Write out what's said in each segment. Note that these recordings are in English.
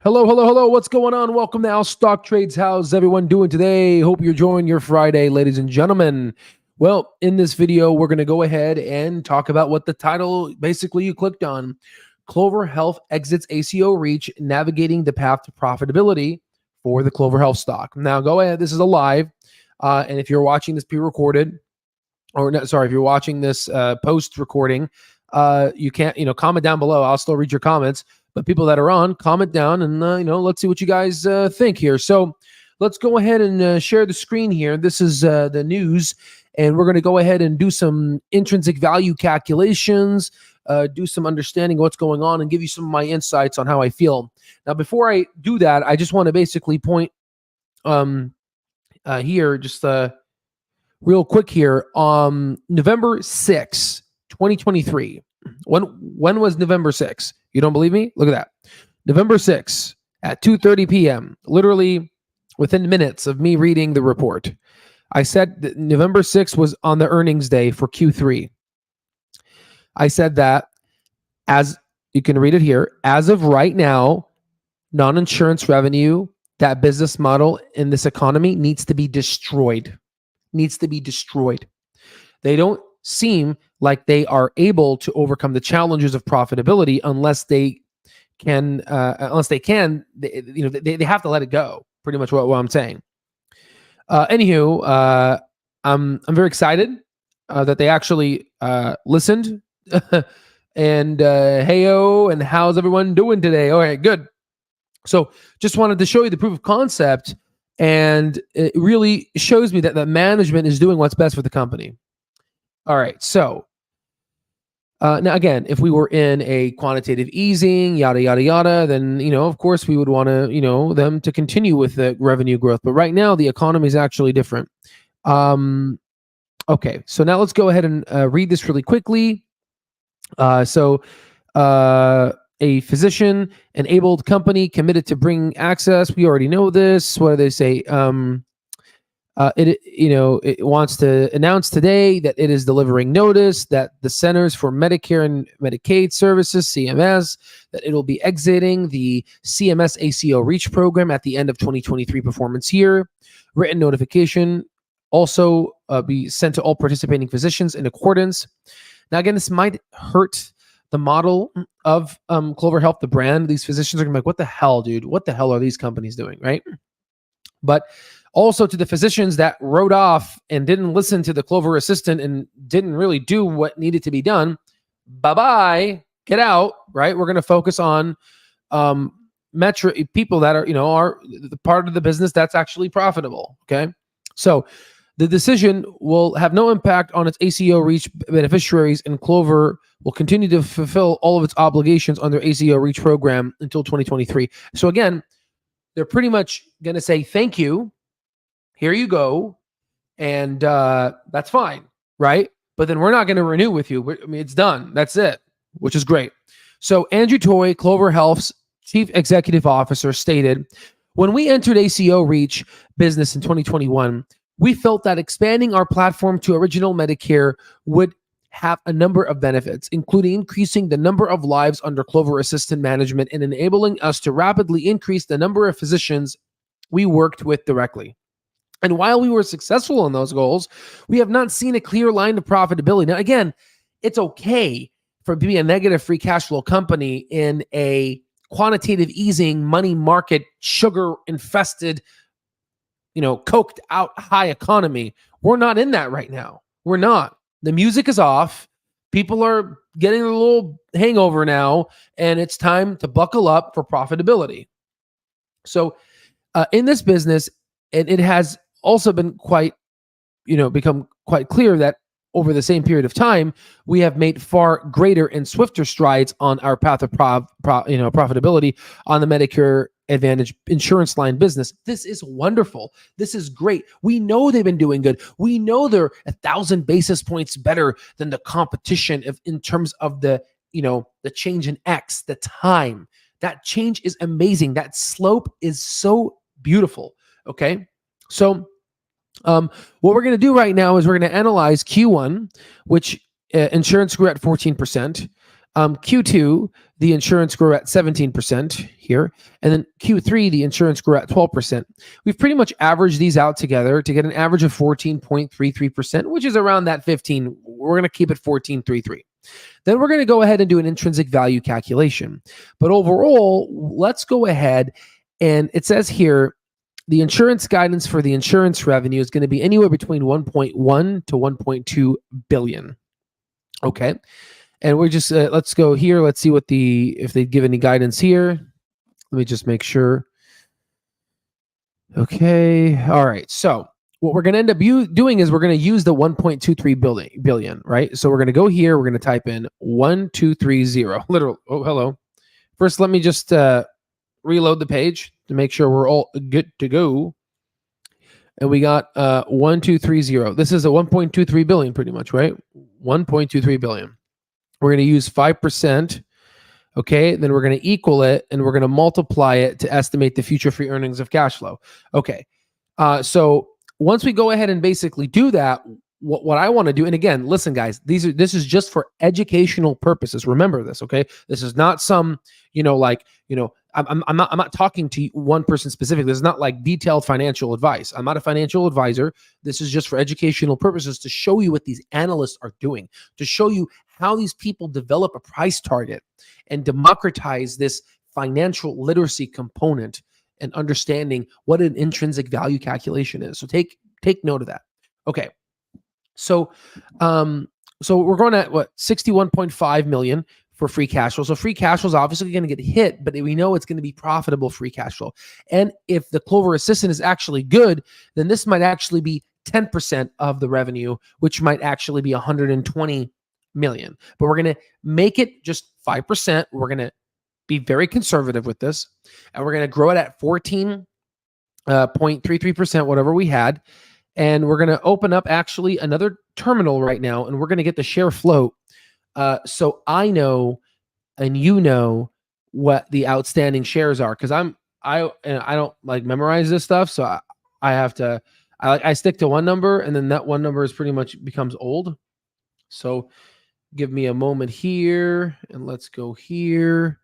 Hello, hello, hello. What's going on? Welcome to Al Stock Trades. How's everyone doing today? Hope you're enjoying your Friday, ladies and gentlemen. Well, in this video, we're going to go ahead and talk about what the title basically you clicked on. Clover Health exits ACO Reach, navigating the path to profitability for the Clover Health stock. Now, go ahead. This is a live. And if you're watching this pre-recorded, or no, sorry, if you're watching this post-recording, you can't, comment down below. I'll still read your comments. But people that are on, comment down and, let's see what you guys think here. So let's go ahead and share the screen here. This is the news, and we're going to go ahead and do some intrinsic value calculations, do some understanding of what's going on, and give you some of my insights on how I feel. Now, before I do that, I just want to basically point here, just real quick here, November 6th, 2023. When was November 6th? You don't believe me? Look at that. November 6th at 2:30 p.m., literally within minutes of me reading the report. I said that November 6th was on the earnings day for Q3. I said that, as you can read it here, as of right now, non-insurance revenue, that business model in this economy needs to be destroyed. Needs to be destroyed. They don't seem like they are able to overcome the challenges of profitability unless they can. They have to let it go. Pretty much what I'm saying. Anywho, I'm very excited that they actually listened. And heyo, and how's everyone doing today? All right, good. So just wanted to show you the proof of concept, and it really shows me that the management is doing what's best for the company. All right, so now again, if we were in a quantitative easing, yada, yada, yada, then, of course we would want to, them to continue with the revenue growth. But right now, the economy is actually different. Okay, so now let's go ahead and read this really quickly. A physician-enabled company committed to bringing access. We already know this. What do they say? It wants to announce today that it is delivering notice that the Centers for Medicare and Medicaid Services, CMS, that it will be exiting the CMS ACO Reach program at the end of 2023 performance year. Written notification also be sent to all participating physicians in accordance. Now, again, this might hurt the model of Clover Health, the brand. These physicians are going to be like, what the hell, dude? What the hell are these companies doing, right? But also to the physicians that wrote off and didn't listen to the Clover Assistant and didn't really do what needed to be done, bye-bye, get out, right? We're going to focus on people that are the part of the business that's actually profitable, okay? So the decision will have no impact on its ACO Reach beneficiaries, and Clover will continue to fulfill all of its obligations under ACO Reach program until 2023. So again, they're pretty much going to say, thank you, here you go, and that's fine, right? But then we're not going to renew with you. I mean, it's done. That's it, which is great. So Andrew Toy, Clover Health's Chief Executive Officer, stated, when we entered ACO Reach business in 2021, we felt that expanding our platform to original Medicare would have a number of benefits, including increasing the number of lives under Clover Assistant management and enabling us to rapidly increase the number of physicians we worked with directly. And while we were successful in those goals, we have not seen a clear line to profitability. Now, again, it's okay for being a negative free cash flow company in a quantitative easing, money market, sugar-infested, coked out high economy. We're not in that right now. We're not. The music is off. People are getting a little hangover now, and it's time to buckle up for profitability. So in this business, and it has also been become quite clear that over the same period of time, we have made far greater and swifter strides on our path of profitability on the Medicare Advantage insurance line business. This is wonderful. This is great. We know they've been doing good. We know they're 1,000 basis points better than the competition in terms of the change in X, the time. That change is amazing. That slope is so beautiful. Okay. So what we're going to do right now is we're going to analyze Q1, which insurance grew at 14%. Q2, the insurance grew at 17% here. And then Q3, the insurance grew at 12%. We've pretty much averaged these out together to get an average of 14.33%, which is around that 15. We're going to keep it 14.33. Then we're going to go ahead and do an intrinsic value calculation. But overall, let's go ahead, and it says here, the insurance guidance for the insurance revenue is going to be anywhere between 1.1 to 1.2 billion. Okay. And we're just, let's go here. Let's see if they give any guidance here. Let me just make sure. Okay. All right. So what we're going to end up doing is we're going to use the 1.23 billion, right? So we're going to go here. We're going to type in 1230. Literal. Oh, hello. First, let me just reload the page to make sure we're all good to go. And we got 1230. This is a 1.23 billion pretty much, right? 1.23 billion. We're going to use 5%, okay? Then we're going to equal it, and we're going to multiply it to estimate the future free earnings of cash flow. Okay, so once we go ahead and basically do that, what I want to do, and again, listen, guys, this is just for educational purposes. Remember this, okay? This is not some, I'm not talking to one person specifically. This is not like detailed financial advice. I'm not a financial advisor. This is just for educational purposes to show you what these analysts are doing, to show you how these people develop a price target and democratize this financial literacy component and understanding what an intrinsic value calculation is. So take note of that. Okay. So we're going at 61.5 million for free cash flow. So free cash flow is obviously going to get hit, but we know it's going to be profitable free cash flow. And if the Clover Assistant is actually good, then this might actually be 10% of the revenue, which might actually be 120 million. But we're going to make it just 5%. We're going to be very conservative with this, and we're going to grow it at 14.33%, whatever we had. And we're going to open up actually another terminal right now, and we're going to get the share float. So I know, and you know, what the outstanding shares are, because I don't like memorize this stuff, so I have to. I stick to one number, and then that one number is pretty much becomes old. So give me a moment here, and let's go here,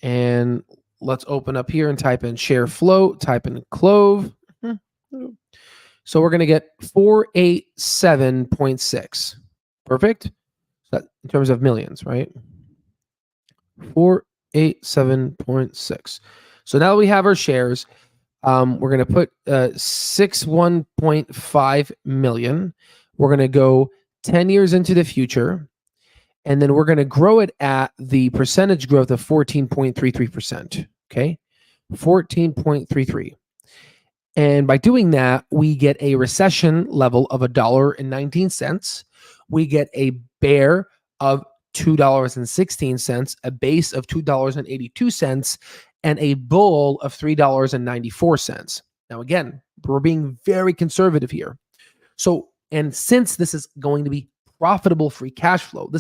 and let's open up here and type in share float. Type in CLOV. So we're going to get 487.6. Perfect. So in terms of millions, right? 487.6. So now that we have our shares, we're going to put 61.5 million. We're going to go 10 years into the future, and then we're going to grow it at the percentage growth of 14.33%. Okay, 14.33. And by doing that, we get a recession level of $1.19. We get a bear of $2.16, a base of $2.82, and a bull of $3.94. Now, again, we're being very conservative here. So, and since this is going to be profitable free cash flow,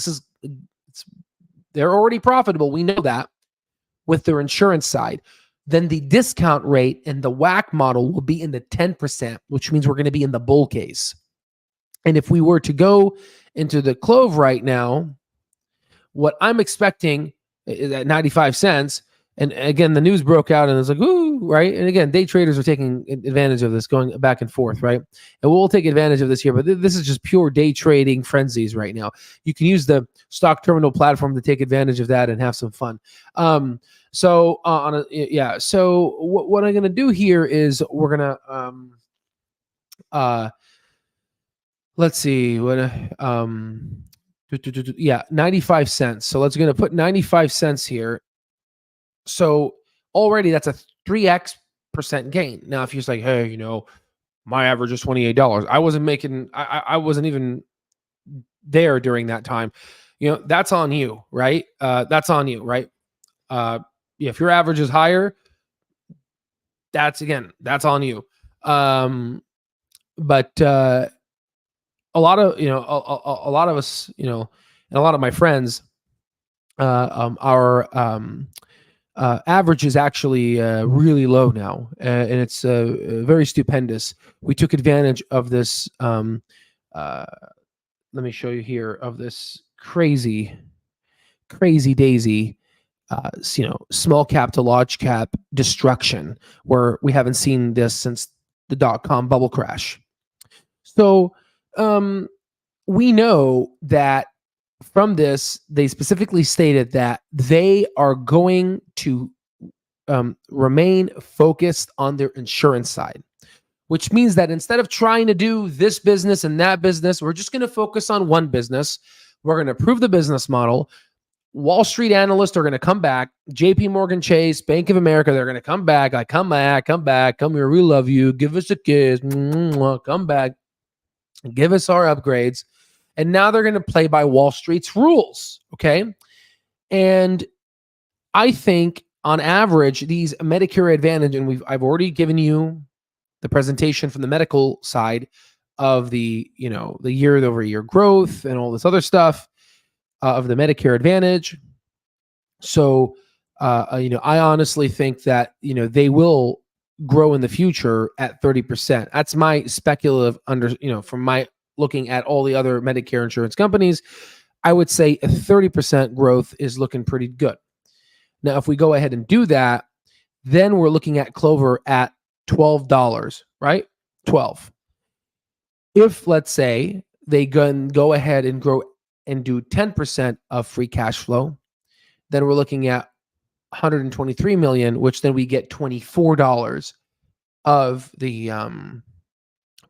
they're already profitable. We know that with their insurance side. Then the discount rate in the WAC model will be in the 10%, which means we're going to be in the bull case. And if we were to go into the CLOV right now, what I'm expecting is at 95 cents. And again, the news broke out and it's like, ooh, right? And again, day traders are taking advantage of this, going back and forth, right? And we'll take advantage of this here, but this is just pure day trading frenzies right now. You can use the stock terminal platform to take advantage of that and have some fun. So what I'm going to do here is we're going to, let's see, 95 cents. So let's going to put 95 cents here. So already that's a 3x percent gain. Now, if you're just like, hey, my average is $28. I wasn't even there during that time. That's on you, right? That's on you, right? If your average is higher, that's on you. But a lot of us, and a lot of my friends, our average is actually really low now, and it's very stupendous. We took advantage of this. Let me show you here of this crazy crazy daisy, small cap to large cap destruction, where we haven't seen this since the dot-com bubble crash. So we know that from this, they specifically stated that they are going to remain focused on their insurance side, which means that instead of trying to do this business and that business, we're just going to focus on one business. We're going to prove the business model. Wall Street analysts are going to come back. JP Morgan Chase, Bank of America, they're going to come back. Like, come back, come here. We love you. Give us a kiss. Come back. Give us our upgrades. And now they're going to play by Wall Street's rules. Okay. And I think on average, these Medicare Advantage, and I've already given you the presentation from the medical side of the year-over-year growth and all this other stuff of the Medicare Advantage. So, I honestly think that, they will grow in the future at 30%. That's my speculative from my looking at all the other Medicare insurance companies, I would say a 30% growth is looking pretty good. Now, if we go ahead and do that, then we're looking at Clover at $12, right? 12. If, let's say, they go ahead and grow and do 10% of free cash flow, then we're looking at 123 million, which then we get $24 of the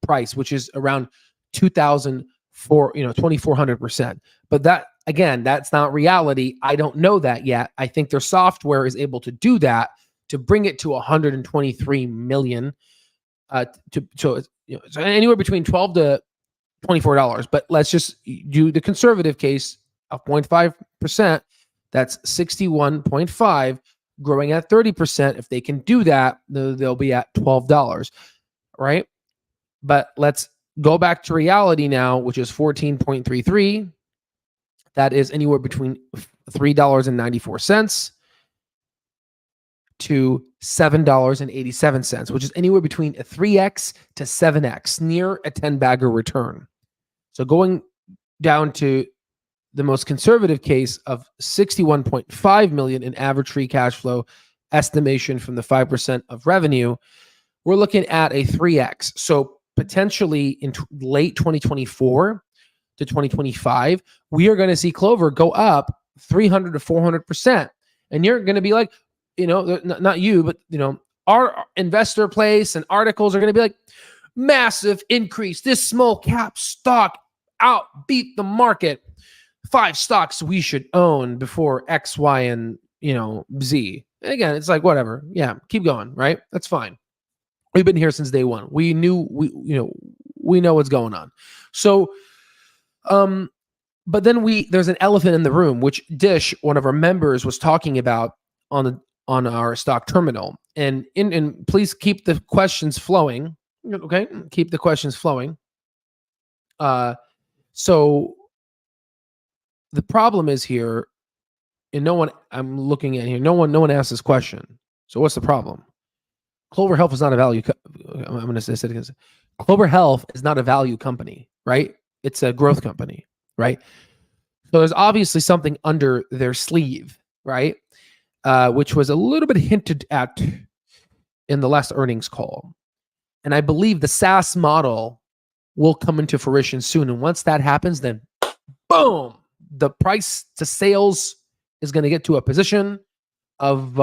price, which is around 2,400%. But that, again, that's not reality. I don't know that yet. I think their software is able to do that, to bring it to 123 million, so anywhere between $12 to $24. But let's just do the conservative case of 0.5%. That's 61.5, growing at 30%. If they can do that, they'll be at $12, right? But let's go back to reality now, which is 14.33. That is anywhere between $3.94 to $7.87, which is anywhere between a 3x to 7x, near a 10-bagger return. So going down to the most conservative case of 61.5 million in average free cash flow estimation from the 5% of revenue, we're looking at a 3x. So potentially in late 2024 to 2025, we are going to see Clover go up 300 to 400%. And you're going to be like, not you, but, our investor place and articles are going to be like, massive increase. This small cap stock beat the market. 5 stocks we should own before X, Y, and, Z. And again, it's like, whatever. Yeah, keep going, right? That's fine. We've been here since day one. We knew, we know what's going on. So, but then there's an elephant in the room, which Dish, one of our members, was talking about on our stock terminal. And please keep the questions flowing. Okay, keep the questions flowing. So the problem is here, and I'm looking at here, no one asked this question. So what's the problem? Clover Health is not a value. I'm going to say it again. Clover Health is not a value company, right? It's a growth company, right? So there's obviously something under their sleeve, right? Which was a little bit hinted at in the last earnings call. And I believe the SaaS model will come into fruition soon. And once that happens, then boom, the price to sales is going to get to a position of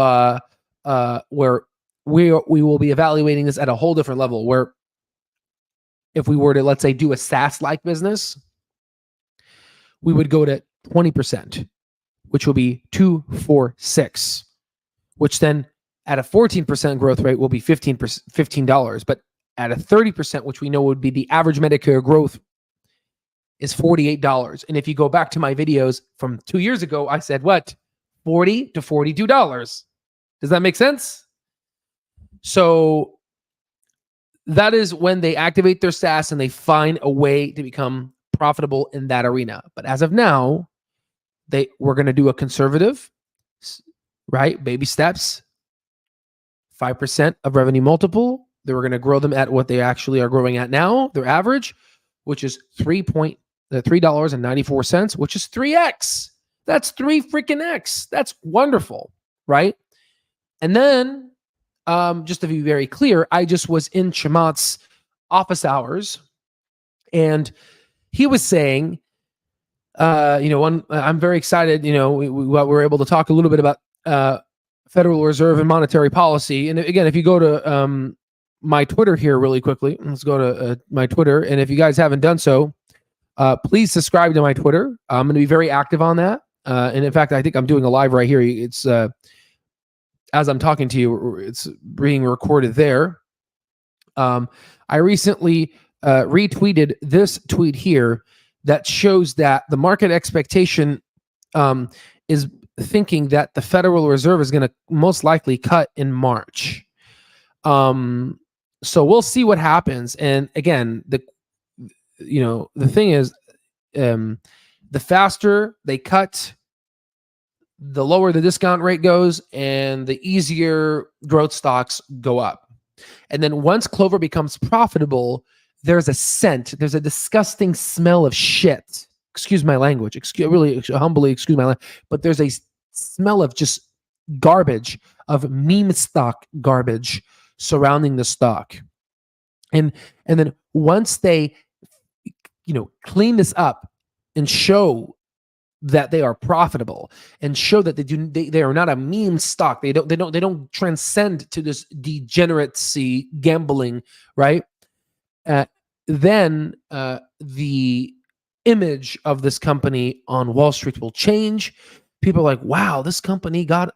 where we will be evaluating this at a whole different level, where if we were to, let's say, do a SaaS-like business, we would go to 20%, which will be 246, which then at a 14% growth rate will be $15. But at a 30%, which we know would be the average Medicare growth, is $48. And if you go back to my videos from 2 years ago, I said what? $40 to $42. Does that make sense? So that is when they activate their SaaS and they find a way to become profitable in that arena. But as of now, we're going to do a conservative, right? Baby steps, 5% of revenue multiple. They were going to grow them at what they actually are growing at now, their average, which is $3.94, which is 3x. That's 3 freaking X. That's wonderful, right? And then, just to be very clear, I just was in Chamath's office hours, and he was saying, I'm very excited. We were able to talk a little bit about Federal Reserve and monetary policy. And again, if you go to my Twitter here really quickly, let's go to my Twitter. And if you guys haven't done so, please subscribe to my Twitter. I'm going to be very active on that. And in fact, I think I'm doing a live right here. It's as I'm talking to you, it's being recorded there. I recently retweeted this tweet here that shows that the market expectation is thinking that the Federal Reserve is going to most likely cut in March. So we'll see what happens. And again, the thing is, the faster they cut, the lower the discount rate goes, and the easier growth stocks go up. And then once Clover becomes profitable, there's a scent, there's a disgusting smell of shit. Excuse my language. Excuse my language. But there's a smell of just garbage, of meme stock garbage surrounding the stock. And then once they, clean this up and show that they are profitable and show that they are not a meme stock. They don't transcend to this degeneracy gambling, right? Then the image of this company on Wall Street will change. People are like, wow, this company got,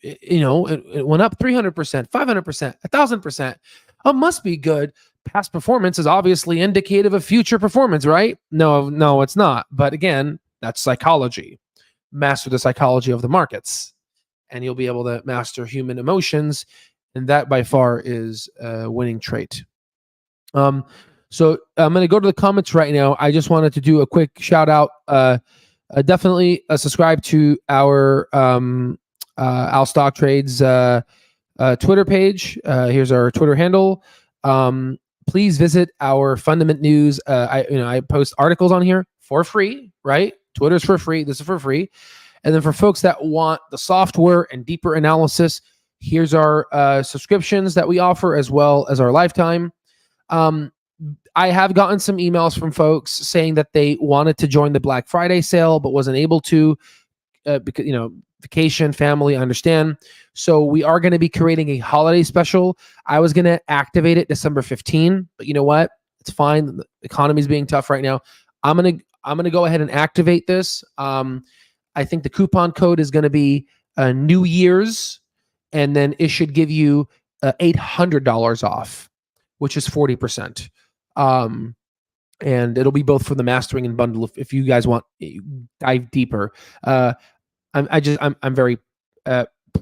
it went up 300%, 500%, 1,000%. Oh, must be good. Past performance is obviously indicative of future performance, right? No, it's not. But again, that's psychology. Master the psychology of the markets, and you'll be able to master human emotions. And that by far is a winning trait. So I'm going to go to the comments right now. I just wanted to do a quick shout out. Definitely subscribe to our Al Stock Trades Twitter page. Here's our Twitter handle. Please visit our Fundament News. I post articles on here for free, right? Twitter's for free. This is for free. And then for folks that want the software and deeper analysis, here's our subscriptions that we offer, as well as our lifetime. I have gotten some emails from folks saying that they wanted to join the Black Friday sale but wasn't able to because vacation, family, I understand. So we are going to be creating a holiday special. I was going to activate it December 15, but you know what? It's fine. The economy is being tough right now. I'm gonna go ahead and activate this. I think the coupon code is going to be New Year's, and then it should give you $800 off, which is 40%. And it'll be both for the mastering and bundle if you guys want dive deeper. I'm very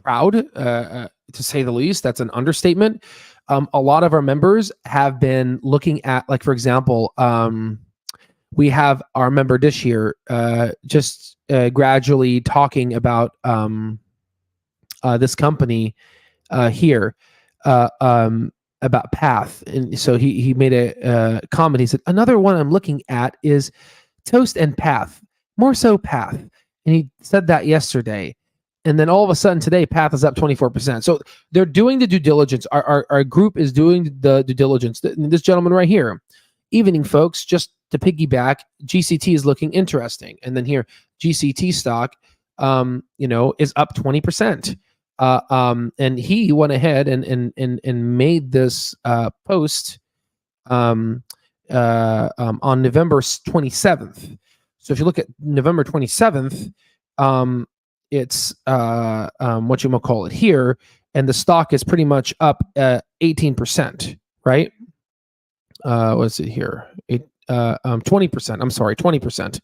proud, to say the least. That's an understatement. A lot of our members have been looking at, like, for example, we have our member this year just gradually talking about this company here about Path. And so he made a comment. He said, another one I'm looking at is Toast and Path, more so Path. And he said that yesterday. And then all of a sudden today, Path is up 24%. So they're doing the due diligence. Our group is doing the due diligence. This gentleman right here. Evening, folks. Just to piggyback, GCT is looking interesting. And then here, GCT stock, is up 20%. And he went ahead and made this post on November 27th. So if you look at November 27th, it's what you might call it here, and the stock is pretty much up 18%, right? What's it here? 20%. I'm sorry, 20%.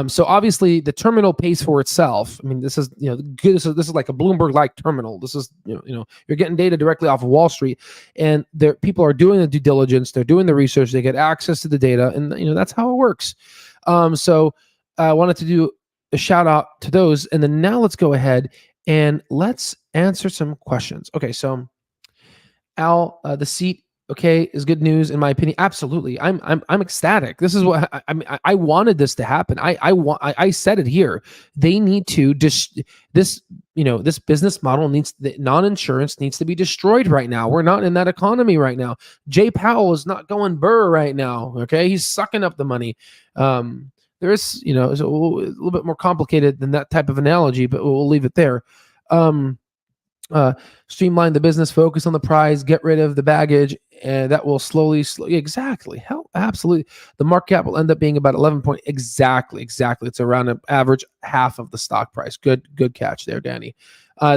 So obviously the terminal pays for itself. I mean, this is this is like a Bloomberg-like terminal. This is you're getting data directly off of Wall Street, and people are doing the due diligence. They're doing the research. They get access to the data, and that's how it works. So I wanted to do a shout out to those, and then now let's go ahead and let's answer some questions. Okay, so Al, the seat okay, is good news in my opinion. Absolutely. I'm ecstatic. This is what I wanted this to happen. I said it here. They need to this this business model needs, the non-insurance needs to be destroyed right now. We're not in that economy right now. Jay Powell is not going burr right now. Okay. He's sucking up the money. There's, it's a little bit more complicated than that type of analogy, but we'll leave it there. Streamline the business, focus on the prize, get rid of the baggage, and that will slowly exactly. Hell, absolutely. The market cap will end up being about 11 point. Exactly. It's around an average half of the stock price. Good catch there, Danny.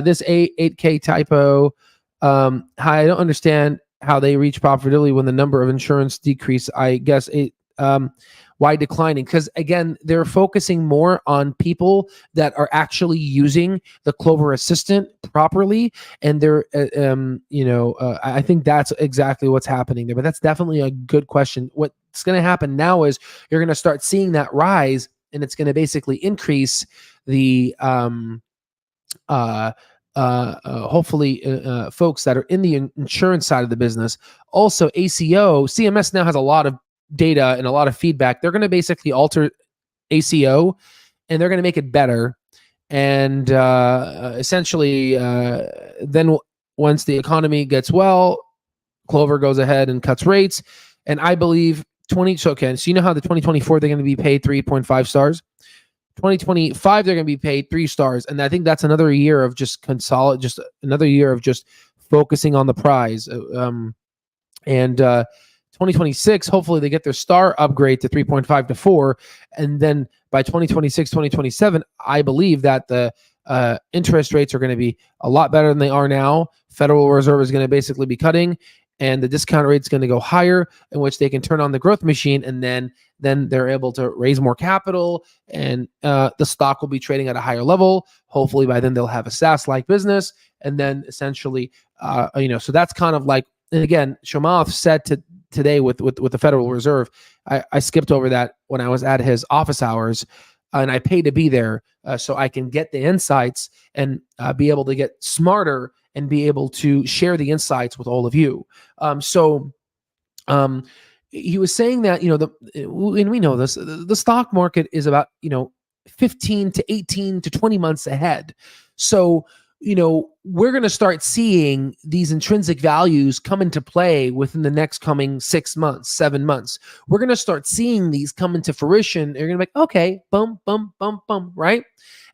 This 8K typo. Hi, I don't understand how they reach profitability when the number of insurance decrease. I guess why declining? Because again, they're focusing more on people that are actually using the Clover Assistant properly, and they're, I think that's exactly what's happening there. But that's definitely a good question. What's going to happen now is you're going to start seeing that rise, and it's going to basically increase the hopefully folks that are in the insurance side of the business. Also, ACO, CMS now has a lot of data and a lot of feedback. They're going to basically alter ACO, and they're going to make it better. And essentially, then once the economy gets well, Clover goes ahead and cuts rates. And I believe so you know how the 2024 they're going to be paid 3.5 stars. 2025 they're going to be paid 3 stars, and I think that's another year of just another year of just focusing on the prize. 2026, hopefully they get their star upgrade to 3.5 to 4. And then by 2026, 2027, I believe that the interest rates are going to be a lot better than they are now. Federal Reserve is going to basically be cutting, and the discount rate is going to go higher, in which they can turn on the growth machine, and then they're able to raise more capital, and the stock will be trading at a higher level. Hopefully by then they'll have a SaaS-like business, and then essentially, so that's kind of like, and again, Shoutout said today with the Federal Reserve, I skipped over that when I was at his office hours, and I pay to be there so I can get the insights and be able to get smarter and be able to share the insights with all of you. He was saying that, and we know this, the stock market is about, 15 to 18 to 20 months ahead. So, we're going to start seeing these intrinsic values come into play within the next coming 6 months, 7 months. We're going to start seeing these come into fruition. You're going to be like, okay, bum, right?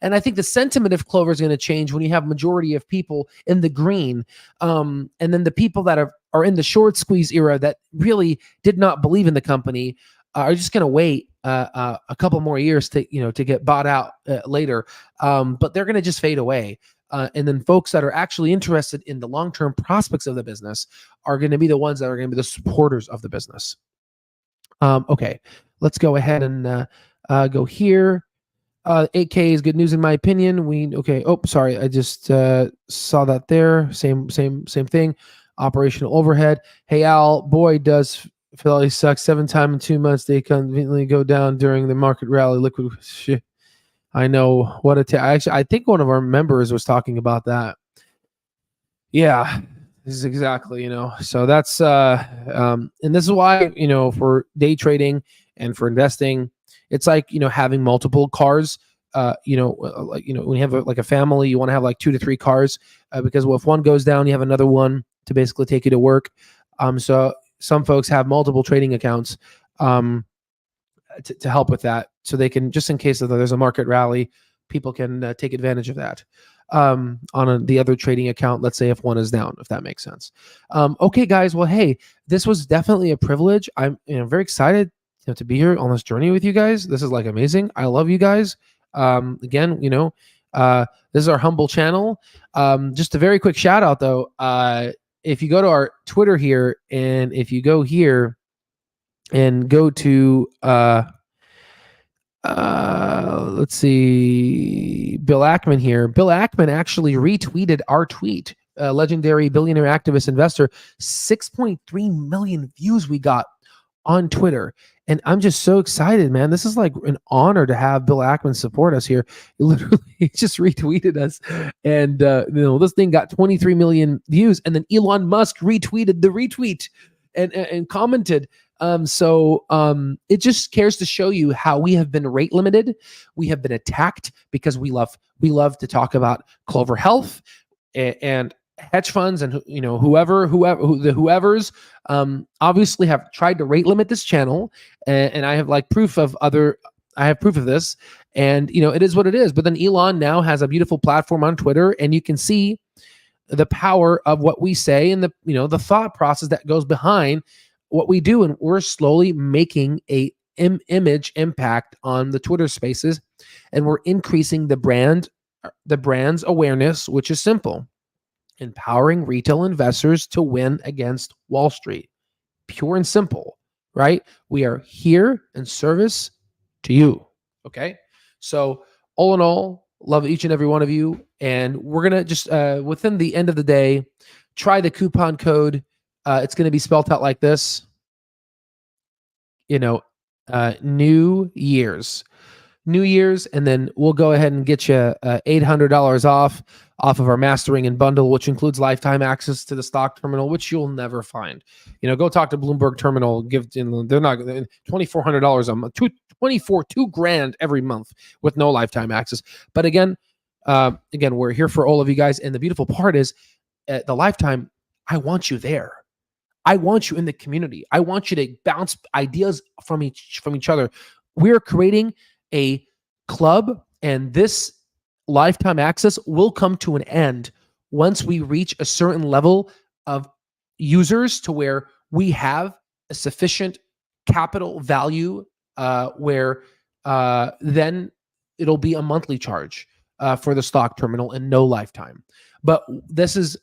And I think the sentiment of Clover is going to change when you have majority of people in the green. And then the people that are in the short squeeze era that really did not believe in the company are just going to wait a couple more years to get bought out later. But they're going to just fade away. And then folks that are actually interested in the long-term prospects of the business are going to be the ones that are going to be the supporters of the business. Okay, let's go ahead and go here. 8K is good news in my opinion. Oh, sorry, I just saw that there. Same thing. Operational overhead. Hey Al, boy, does Fidelity suck. 7 times in 2 months they conveniently go down during the market rally. Liquid shit. I know what actually, I think one of our members was talking about that. Yeah, this is exactly, so that's, and this is why, for day trading and for investing, it's like, having multiple cars, when you have a family, you want to have like 2 to 3 cars, because if one goes down, you have another one to basically take you to work. So some folks have multiple trading accounts, to help with that, so they can, just in case there's a market rally, people can take advantage of that on the other trading account. Let's say if one is down, if that makes sense. Okay, guys. Well, hey, this was definitely a privilege. I'm very excited to be here on this journey with you guys. This is like amazing. I love you guys. Again, this is our humble channel. Just a very quick shout out though. If you go to our Twitter here, and if you go here and go to let's see, Bill Ackman here. Bill Ackman actually retweeted our tweet. Legendary billionaire activist investor. 6.3 million views we got on Twitter. And I'm just so excited, man. This is like an honor to have Bill Ackman support us here. He literally just retweeted us. And this thing got 23 million views. And then Elon Musk retweeted the retweet. and commented. It just cares to show you how we have been rate limited. We have been attacked because we love to talk about Clover Health and hedge funds, and whoever's obviously have tried to rate limit this channel, and I have proof of this, and it is what it is. But then Elon now has a beautiful platform on Twitter, and you can see the power of what we say and the thought process that goes behind what we do, and we're slowly making a image impact on the Twitter spaces, and we're increasing the brand's awareness, which is simple: empowering retail investors to win against Wall Street. Pure and simple, right? We are here in service to you. Okay. So all in all, love each and every one of you. And we're going to just, within the end of the day, try the coupon code. It's going to be spelled out like this, New Year's, and then we'll go ahead and get you $800 off of our mastering and bundle, which includes lifetime access to the stock terminal, which you'll never find. Go talk to Bloomberg Terminal. They're not $2,400 a month, $2,000 every month with no lifetime access. But again, we're here for all of you guys, and the beautiful part is, the lifetime. I want you there. I want you in the community. I want you to bounce ideas from each other. We're creating a club, and this lifetime access will come to an end once we reach a certain level of users to where we have a sufficient capital value, where then it'll be a monthly charge for the stock terminal and no lifetime. But this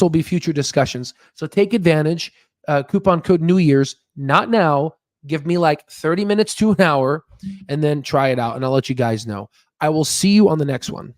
will be future discussions. So take advantage. Coupon code New Year's, not now. Give me 30 minutes to an hour, and then try it out, and I'll let you guys know. I will see you on the next one.